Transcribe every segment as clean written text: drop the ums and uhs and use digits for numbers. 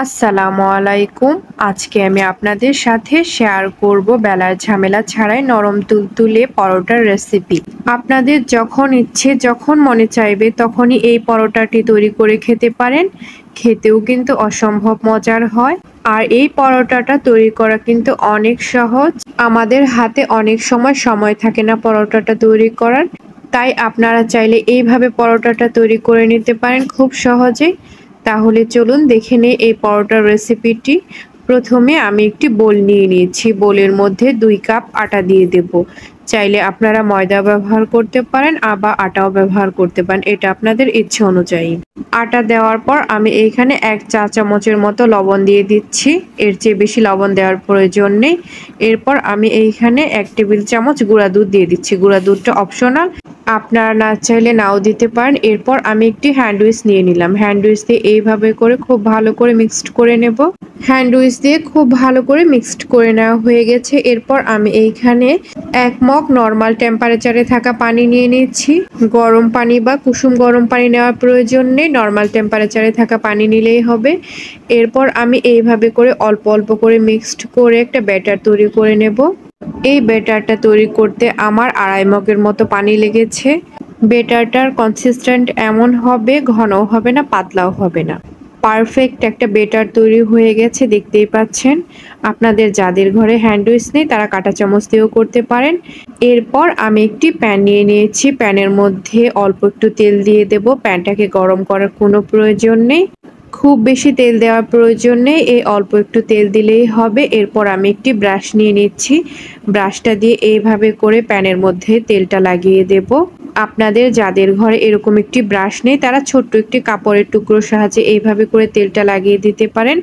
আসসালামু আলাইকুম। আজকে আমি আপনাদের সাথে শেয়ার করব বেলার ঝামেলা ছাড়াই নরম তুলতুলে পরোটার রেসিপি। আপনাদের যখন ইচ্ছে যখন মনে চাইবে তখনই এই পরোটাটি তৈরি করে খেতে পারেন। খেতেও কিন্তু অসম্ভব মজার হয়। আর এই পরোটাটা তৈরি করা কিন্তু অনেক সহজ। আমাদের হাতে অনেক সময় থাকে না পরোটাটা তৈরি করার। তাই আপনারা চাইলে এইভাবে পরোটাটা তৈরি করে নিতে পারেন খুব সহজেই। তাহলে চলুন দেখে নেই এই পরোটার রেসিপিটি। প্রথমে আমি একটি বোল নিয়ে নিয়েছি। বোলের মধ্যে 2 কাপ আটা দিয়ে দেব। চাইলে আপনারা ময়দা ব্যবহার করতে পারেন আবার আটাও ব্যবহার করতে পারেন, এটা আপনাদের ইচ্ছে অনুযায়ী। আটা দেওয়ার পর আমি এইখানে 1 চা চামচের মতো লবণ দিয়ে দিচ্ছি। এর চেয়ে বেশি লবণ দেওয়ার প্রয়োজন নেই। এরপর আমি এইখানে 1 টেবিল চামচ গুঁড়া দুধ দিয়ে দিচ্ছি। গুঁড়া দুধটা অপশনাল, আপনারা না চাইলে নাও দিতে পারেন। এরপর আমি একটি হ্যান্ড উইচ নিয়ে নিলাম। হ্যান্ড উইচ দিয়ে এইভাবে করে খুব ভালো করে মিক্সড করে নেব। হ্যান্ড উইচ দিয়ে খুব ভালো করে মিক্সড করে নেওয়া হয়ে গেছে। এরপর আমি এইখানে 1 মগ নর্মাল টেম্পারেচারে থাকা পানি নিয়ে নিচ্ছি। গরম পানি বা কুসুম গরম পানি নেওয়ার প্রয়োজন নেই, নর্মাল টেম্পারেচারে থাকা পানি নিলেই হবে। এরপর আমি এইভাবে করে অল্প অল্প করে মিক্সড করে একটা ব্যাটার তৈরি করে নেব। এই ব্যাটারটা তৈরি করতে আমার 2.5 মগের মতো পানি লেগেছে। ব্যাটারটার কনসিস্টেন্ট এমন হবে, ঘনও হবে না পাতলাও হবে না। পারফেক্ট একটা ব্যাটার তৈরি হয়ে গেছে, দেখতেই পাচ্ছেন। আপনাদের যাদের ঘরে হ্যান্ড উইচ নেই তারা কাঁটা চামচ দিয়েও করতে পারেন। এরপর আমি একটি প্যান নিয়ে নিয়েছি। প্যানের মধ্যে অল্প একটু তেল দিয়ে দেব। প্যানটাকে গরম করার কোনো প্রয়োজন নেই, খুব বেশি তেল দেওয়ার প্রয়োজন নেই, এই অল্প একটু তেল দিলেই হবে। এরপর আমি একটি ব্রাশ নিয়ে নিচ্ছি। ব্রাশটা দিয়ে এইভাবে করে প্যানের মধ্যে তেলটা লাগিয়ে দেব। আপনাদের যাদের ঘরে এরকম একটি ব্রাশ নেই তারা ছোট্ট একটি কাপড়ের টুকরোর সাহায্যে এইভাবে করে তেলটা লাগিয়ে দিতে পারেন।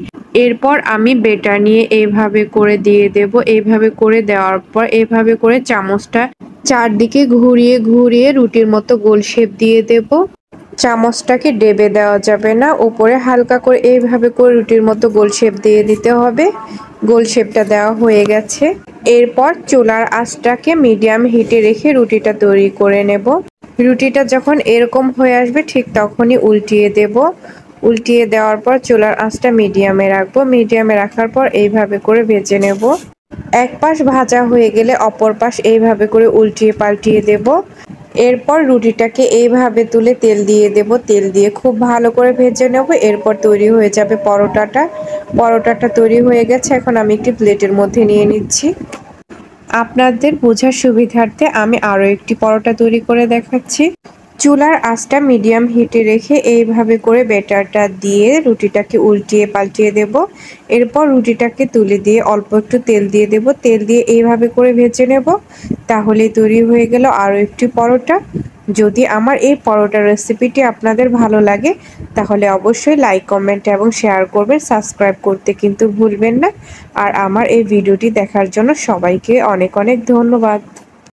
এরপর আমি ব্যাটার নিয়ে এইভাবে করে দিয়ে দেব। এইভাবে করে দেওয়ার পর এইভাবে করে চামচটা চারদিকে ঘুরিয়ে ঘুরিয়ে রুটির মতো গোল শেপ দিয়ে দেব। চামচটাকে ডেবে দেওয়া যাবে না, উপরে হালকা করে এইভাবে করে রুটির মতো গোল শেপ দিয়ে দিতে হবে। গোল শেপটা দেওয়া হয়ে গেছে। এরপর চুলার আঁচটাকে মিডিয়াম হিটে রেখে রুটিটা তৈরি করে নেব। রুটিটা যখন এরকম হয়ে আসবে ঠিক তখনই উল্টিয়ে দেব। উল্টিয়ে দেওয়ার পর চুলার আঁচটা মিডিয়ামে রাখবো। মিডিয়ামে রাখার পর এইভাবে করে ভেজে নেব। এক পাশ ভাজা হয়ে গেলে অপর পাশ এইভাবে করে উল্টিয়ে পাল্টিয়ে দেব। এরপর রুটিটাকে এইভাবে তুলে তেল দিয়ে দেব। তেল দিয়ে খুব ভালো করে ভেজে নেব। এরপর তৈরি হয়ে যাবে পরোটাটা। পরোটাটা তৈরি হয়ে গেছে, এখন আমি একটি প্লেটের মধ্যে নিয়ে নিচ্ছি। আপনাদের বোঝার সুবিধার্থে আমি আরও একটি পরোটা তৈরি করে দেখাচ্ছি। চুলার আঁচটা মিডিয়াম হিটে রেখে এইভাবে করে ব্যাটারটা দিয়ে রুটিটাকে উল্টিয়ে পাল্টিয়ে দেব। এরপর রুটিটাকে তুলে দিয়ে অল্প একটু তেল দিয়ে দেব। তেল দিয়ে এইভাবে করে ভেজে নেব। তাহলে তৈরি হয়ে গেল আরও একটি পরোটা। যদি আমার এই পরোটার রেসিপিটি আপনাদের ভালো লাগে তাহলে অবশ্যই লাইক, কমেন্ট এবং শেয়ার করবেন। সাবস্ক্রাইব করতে কিন্তু ভুলবেন না। আর আমার এই ভিডিওটি দেখার জন্য সবাইকে অনেক অনেক ধন্যবাদ।